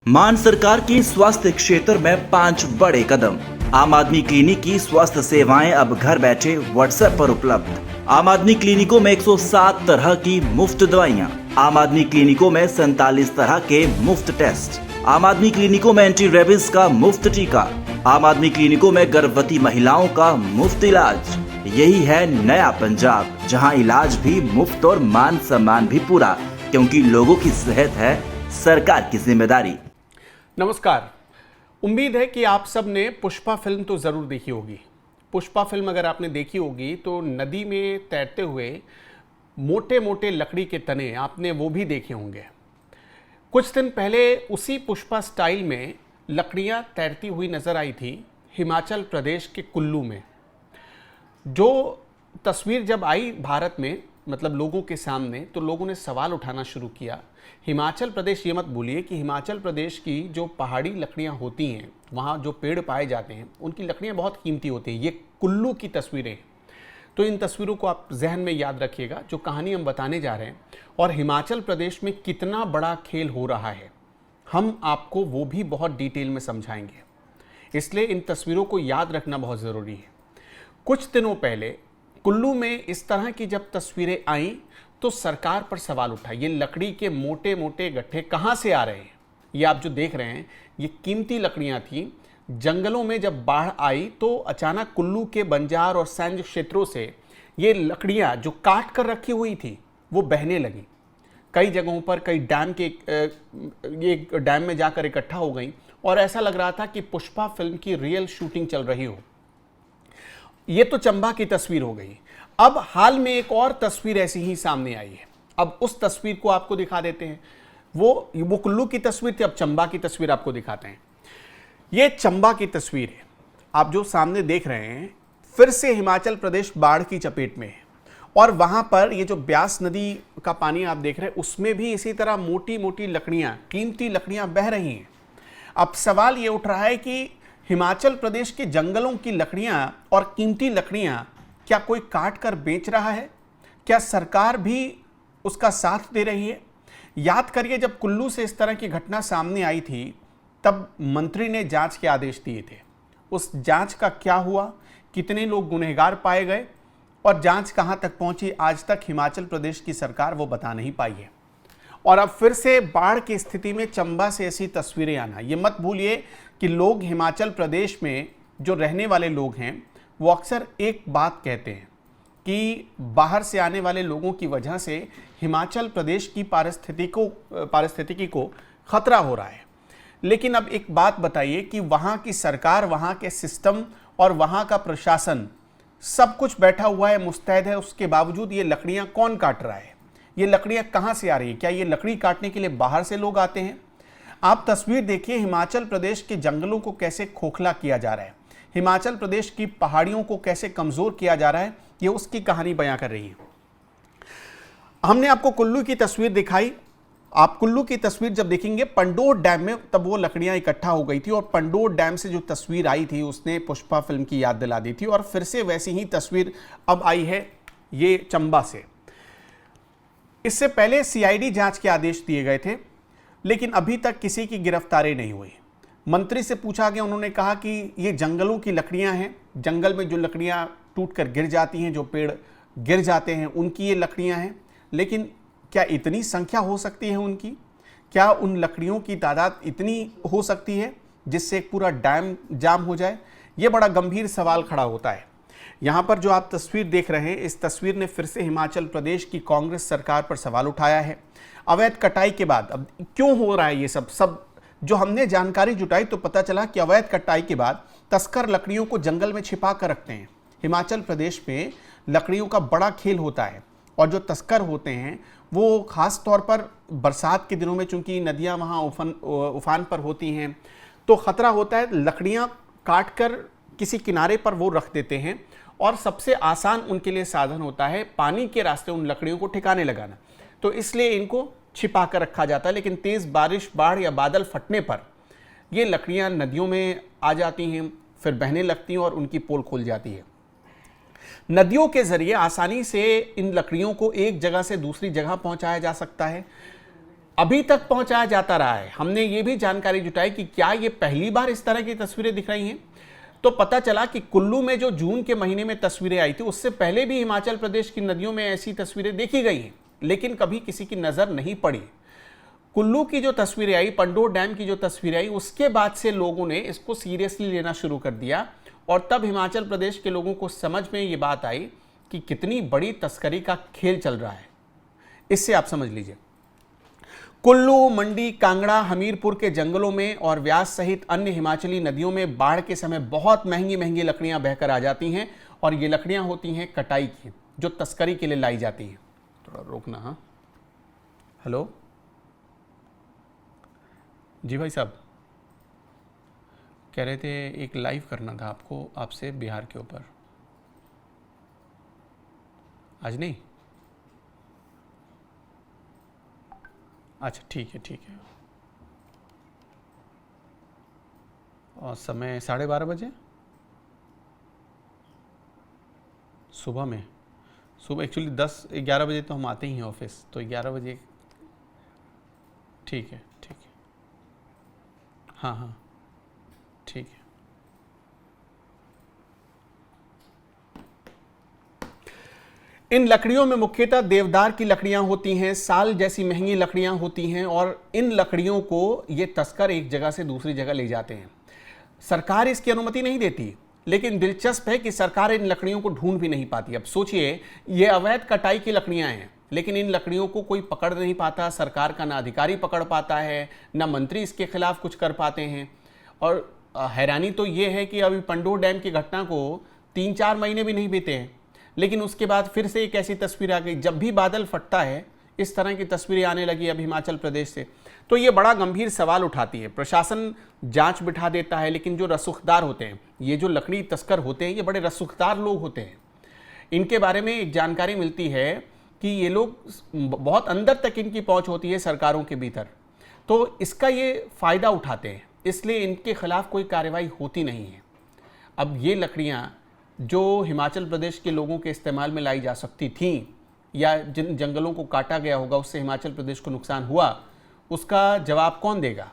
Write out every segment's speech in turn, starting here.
मान सरकार की स्वास्थ्य क्षेत्र में 5 बड़े कदम। आम आदमी क्लिनिक की स्वास्थ्य सेवाएं अब घर बैठे व्हाट्सएप पर उपलब्ध। आम आदमी क्लिनिकों में 107 तरह की मुफ्त दवाइयां। आम आदमी क्लिनिकों में 47 तरह के मुफ्त टेस्ट। आम आदमी क्लिनिकों में एंटी रेबीज का मुफ्त टीका। आम आदमी क्लिनिकों में गर्भवती महिलाओं का मुफ्त इलाज। यही है नया पंजाब, जहां इलाज भी मुफ्त और मान सम्मान भी पूरा, क्योंकि लोगों की सेहत है सरकार की जिम्मेदारी। नमस्कार। उम्मीद है कि आप सब ने पुष्पा फिल्म तो ज़रूर देखी होगी। पुष्पा फिल्म अगर आपने देखी होगी तो नदी में तैरते हुए मोटे मोटे लकड़ी के तने आपने वो भी देखे होंगे। कुछ दिन पहले उसी पुष्पा स्टाइल में लकड़ियाँ तैरती हुई नज़र आई थी हिमाचल प्रदेश के कुल्लू में। जो तस्वीर जब आई भारत में, मतलब लोगों के सामने, तो लोगों ने सवाल उठाना शुरू किया। हिमाचल प्रदेश, ये मत भूलिए कि हिमाचल प्रदेश की जो पहाड़ी लकड़ियाँ होती हैं, वहाँ जो पेड़ पाए जाते हैं, उनकी लकड़ियाँ बहुत कीमती होती हैं। ये कुल्लू की तस्वीरें हैं, तो इन तस्वीरों को आप जहन में याद रखिएगा। जो कहानी हम बताने जा रहे हैं और हिमाचल प्रदेश में कितना बड़ा खेल हो रहा है, हम आपको वो भी बहुत डिटेल में समझाएंगे। इसलिए इन तस्वीरों को याद रखना बहुत ज़रूरी है। कुछ दिनों पहले कुल्लू में इस तरह की जब तस्वीरें आईं तो सरकार पर सवाल उठा, ये लकड़ी के मोटे मोटे गट्ठे कहाँ से आ रहे हैं। ये आप जो देख रहे हैं ये कीमती लकड़ियाँ थीं। जंगलों में जब बाढ़ आई तो अचानक कुल्लू के बंजार और सैंज क्षेत्रों से ये लकड़ियाँ जो काट कर रखी हुई थी वो बहने लगी। कई जगहों पर कई डैम के ये डैम में जाकर इकट्ठा हो गई और ऐसा लग रहा था कि पुष्पा फिल्म की रियल शूटिंग चल रही हो। ये तो चंबा की तस्वीर हो गई। अब हाल में एक और तस्वीर ऐसी ही सामने आई है। अब उस तस्वीर को आपको दिखा देते हैं। वो कुल्लू की तस्वीर थी, अब चंबा की तस्वीर आपको दिखाते हैं। ये चंबा की तस्वीर है, आप जो सामने देख रहे हैं। फिर से हिमाचल प्रदेश बाढ़ की चपेट में है और वहां पर ये जो ब्यास नदी का पानी आप देख रहे हैं, उसमें भी इसी तरह मोटी मोटी लकड़ियां, कीमती लकड़ियां बह रही हैं। अब सवाल ये उठ रहा है कि हिमाचल प्रदेश के जंगलों की लकड़ियां और कीमती लकड़ियां क्या कोई काट कर बेच रहा है? क्या सरकार भी उसका साथ दे रही है? याद करिए, जब कुल्लू से इस तरह की घटना सामने आई थी तब मंत्री ने जांच के आदेश दिए थे। उस जांच का क्या हुआ, कितने लोग गुनहगार पाए गए और जांच कहां तक पहुंची, आज तक हिमाचल प्रदेश की सरकार वो बता नहीं पाई है। और अब फिर से बाढ़ की स्थिति में चंबा से ऐसी तस्वीरें आना, ये मत भूलिए कि लोग हिमाचल प्रदेश में जो रहने वाले लोग हैं वो अक्सर एक बात कहते हैं कि बाहर से आने वाले लोगों की वजह से हिमाचल प्रदेश की पारिस्थितिकी को खतरा हो रहा है। लेकिन अब एक बात बताइए कि वहाँ की सरकार, वहाँ के सिस्टम और वहाँ का प्रशासन सब कुछ बैठा हुआ है, मुस्तैद है, उसके बावजूद ये लकड़ियाँ कौन काट रहा है? ये लकड़ियाँ कहाँ से आ रही है? क्या ये लकड़ी काटने के लिए बाहर से लोग आते हैं? आप तस्वीर देखिए, हिमाचल प्रदेश के जंगलों को कैसे खोखला किया जा रहा है, हिमाचल प्रदेश की पहाड़ियों को कैसे कमजोर किया जा रहा है, ये उसकी कहानी बयां कर रही है। हमने आपको कुल्लू की तस्वीर दिखाई। आप कुल्लू की तस्वीर जब देखेंगे पंडोर डैम में, तब वो लकड़ियां इकट्ठा हो गई थी और पंडोर डैम से जो तस्वीर आई थी उसने पुष्पा फिल्म की याद दिला दी थी। और फिर से वैसी ही तस्वीर अब आई है ये चंबा से। इससे पहले सीआईडी जांच के आदेश दिए गए थे, लेकिन अभी तक किसी की गिरफ्तारी नहीं हुई। मंत्री से पूछा गया, उन्होंने कहा कि ये जंगलों की लकड़ियां हैं, जंगल में जो लकड़ियां टूटकर गिर जाती हैं, जो पेड़ गिर जाते हैं, उनकी ये लकड़ियां हैं। लेकिन क्या इतनी संख्या हो सकती है उनकी? क्या उन लकड़ियों की तादाद इतनी हो सकती है जिससे एक पूरा डैम जाम हो जाए? ये बड़ा गंभीर सवाल खड़ा होता है। यहाँ पर जो आप तस्वीर देख रहे हैं, इस तस्वीर ने फिर से हिमाचल प्रदेश की कांग्रेस सरकार पर सवाल उठाया है। अवैध कटाई के बाद अब क्यों हो रहा है ये सब जो हमने जानकारी जुटाई तो पता चला कि अवैध कटाई के बाद तस्कर लकड़ियों को जंगल में छिपा कर रखते हैं। हिमाचल प्रदेश में लकड़ियों का बड़ा खेल होता है और जो तस्कर होते हैं वो खास तौर पर बरसात के दिनों में, चूंकि नदियां वहाँ उफान पर होती हैं, तो खतरा होता है। लकड़ियां काट कर किसी किनारे पर वो रख देते हैं और सबसे आसान उनके लिए साधन होता है पानी के रास्ते उन लकड़ियों को ठिकाने लगाना, तो इसलिए इनको छिपा कर रखा जाता है। लेकिन तेज़ बारिश, बाढ़ या बादल फटने पर ये लकड़ियां नदियों में आ जाती हैं, फिर बहने लगती हैं और उनकी पोल खुल जाती है। नदियों के जरिए आसानी से इन लकड़ियों को एक जगह से दूसरी जगह पहुंचाया जा सकता है। अभी तक पहुंचाया जाता रहा है। हमने ये भी जानकारी जुटाई कि क्या ये पहली बार इस तरह की तस्वीरें दिख रही हैं। तो पता चला कि कुल्लू में जो जून के महीने में तस्वीरें आई थी, उससे पहले भी हिमाचल प्रदेश की नदियों में ऐसी तस्वीरें देखी गई हैं, लेकिन कभी किसी की नजर नहीं पड़ी। कुल्लू की जो तस्वीरें आई, पंडोर डैम की जो तस्वीरें आई, उसके बाद से लोगों ने इसको सीरियसली लेना शुरू कर दिया और तब हिमाचल प्रदेश के लोगों को समझ में ये बात आई कि कितनी बड़ी तस्करी का खेल चल रहा है। इससे आप समझ लीजिए, कुल्लू, मंडी, कांगड़ा, हमीरपुर के जंगलों में और व्यास सहित अन्य हिमाचली नदियों में बाढ़ के समय बहुत महंगी महंगी लकड़ियां बहकर आ जाती हैं और ये लकड़ियां होती हैं कटाई की, जो तस्करी के लिए लाई जाती हैं। थोड़ा रोकना। हाँ, हेलो जी भाई साहब, कह रहे थे एक लाइव करना था आपसे बिहार के ऊपर। आज नहीं? अच्छा ठीक है। और समय 12:30 बजे सुबह में। सुबह एक्चुअली 10-11 बजे तो हम आते ही हैं ऑफिस, तो 11 बजे। ठीक है। हाँ ठीक है। इन लकड़ियों में मुख्यतः देवदार की लकड़ियां होती हैं, साल जैसी महंगी लकड़ियां होती हैं और इन लकड़ियों को ये तस्कर एक जगह से दूसरी जगह ले जाते हैं। सरकार इसकी अनुमति नहीं देती, लेकिन दिलचस्प है कि सरकार इन लकड़ियों को ढूंढ भी नहीं पाती। अब सोचिए, ये अवैध कटाई की लकड़ियां हैं, लेकिन इन लकड़ियों को कोई पकड़ नहीं पाता। सरकार का ना अधिकारी पकड़ पाता है, ना मंत्री इसके खिलाफ कुछ कर पाते हैं। और हैरानी तो ये है कि अभी पंडोर डैम की घटना को 3-4 महीने भी नहीं बीते हैं, लेकिन उसके बाद फिर से एक ऐसी तस्वीर आ गई। जब भी बादल फटता है, इस तरह की तस्वीरें आने लगी अब हिमाचल प्रदेश से। तो ये बड़ा गंभीर सवाल उठाती है। प्रशासन जांच बिठा देता है, लेकिन जो रसूखदार होते हैं, ये जो लकड़ी तस्कर होते हैं, ये बड़े रसूखदार लोग होते हैं। इनके बारे में एक जानकारी मिलती है कि ये लोग बहुत अंदर तक इनकी पहुंच होती है सरकारों के भीतर, तो इसका ये फ़ायदा उठाते हैं, इसलिए इनके खिलाफ कोई कार्रवाई होती नहीं है। अब ये लकड़ियाँ जो हिमाचल प्रदेश के लोगों के इस्तेमाल में लाई जा सकती थी, या जिन जंगलों को काटा गया होगा उससे हिमाचल प्रदेश को नुकसान हुआ, उसका जवाब कौन देगा?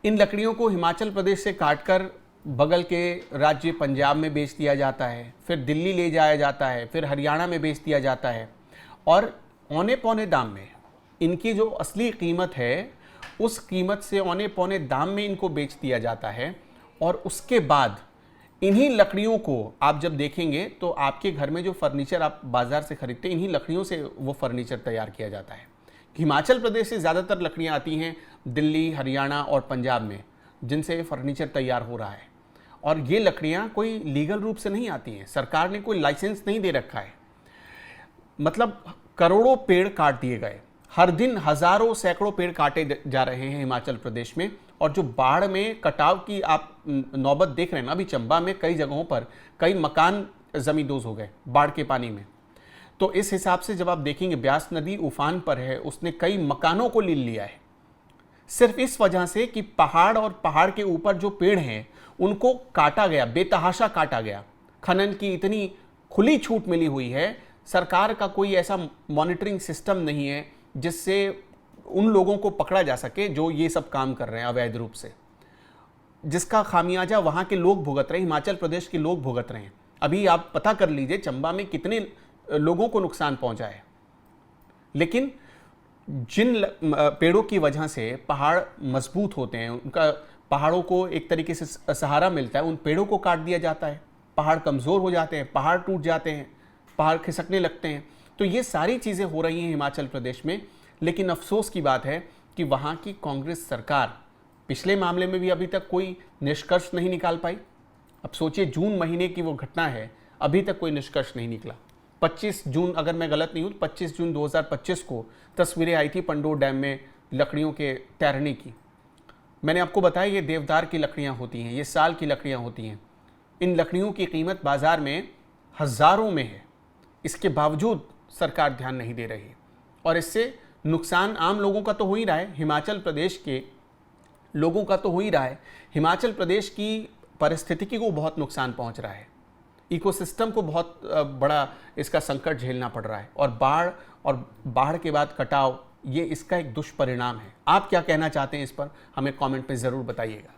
इन लकड़ियों को हिमाचल प्रदेश से काटकर बगल के राज्य पंजाब में बेच दिया जाता है, फिर दिल्ली ले जाया जाता है, फिर हरियाणा में बेच दिया जाता है और औने पौने दाम में इनकी जो असली कीमत है, उस कीमत से औने पौने दाम में इनको बेच दिया जाता है। और उसके बाद इन्हीं लकड़ियों को आप जब देखेंगे तो आपके घर में जो फर्नीचर आप बाजार से खरीदते हैं, इन्हीं लकड़ियों से वो फर्नीचर तैयार किया जाता है। हिमाचल प्रदेश से ज़्यादातर लकड़ियाँ आती हैं दिल्ली, हरियाणा और पंजाब में, जिनसे फर्नीचर तैयार हो रहा है। और ये लकड़ियाँ कोई लीगल रूप से नहीं आती हैं, सरकार ने कोई लाइसेंस नहीं दे रखा है। मतलब करोड़ों पेड़ काट दिए गए, हर दिन हजारों सैकड़ों पेड़ काटे जा रहे हैं हिमाचल प्रदेश में। और जो बाढ़ में कटाव की आप नौबत देख रहे हैं ना, अभी चंबा में कई जगहों पर कई मकान जमींदोज हो गए बाढ़ के पानी में। तो इस हिसाब से जब आप देखेंगे, ब्यास नदी उफान पर है, उसने कई मकानों को ले लिया है, सिर्फ इस वजह से कि पहाड़ और पहाड़ के ऊपर जो पेड़ हैं उनको काटा गया, बेतहाशा काटा गया। खनन की इतनी खुली छूट मिली हुई है, सरकार का कोई ऐसा मॉनिटरिंग सिस्टम नहीं है जिससे उन लोगों को पकड़ा जा सके जो ये सब काम कर रहे हैं अवैध रूप से, जिसका खामियाजा वहाँ के लोग भुगत रहे हैं, हिमाचल प्रदेश के लोग भुगत रहे हैं। अभी आप पता कर लीजिए चंबा में कितने लोगों को नुकसान पहुंचा है। लेकिन जिन पेड़ों की वजह से पहाड़ मजबूत होते हैं, उनका पहाड़ों को एक तरीके से सहारा मिलता है, उन पेड़ों को काट दिया जाता है, पहाड़ कमज़ोर हो जाते हैं, पहाड़ टूट जाते हैं, पहाड़ खिसकने लगते हैं। तो ये सारी चीज़ें हो रही हैं हिमाचल प्रदेश में। लेकिन अफसोस की बात है कि वहाँ की कांग्रेस सरकार पिछले मामले में भी अभी तक कोई निष्कर्ष नहीं निकाल पाई। अब सोचिए, जून महीने की वो घटना है, अभी तक कोई निष्कर्ष नहीं निकला। 25 जून, अगर मैं गलत नहीं हूँ, 25 जून 2025 को तस्वीरें आई थी पंडोर डैम में लकड़ियों के तैरने की। मैंने आपको बताया ये देवदार की लकड़ियाँ होती हैं, ये साल की लकड़ियाँ होती हैं। इन लकड़ियों की कीमत बाज़ार में हज़ारों में है, इसके बावजूद सरकार ध्यान नहीं दे रही। और इससे नुकसान आम लोगों का तो हो ही रहा है, हिमाचल प्रदेश के लोगों का तो हो ही रहा है। हिमाचल प्रदेश की पारिस्थितिकी को बहुत नुकसान पहुंच रहा है, इकोसिस्टम को बहुत बड़ा इसका संकट झेलना पड़ रहा है। और बाढ़ के बाद कटाव, ये इसका एक दुष्परिणाम है। आप क्या कहना चाहते हैं इस पर, हमें कमेंट में ज़रूर बताइएगा।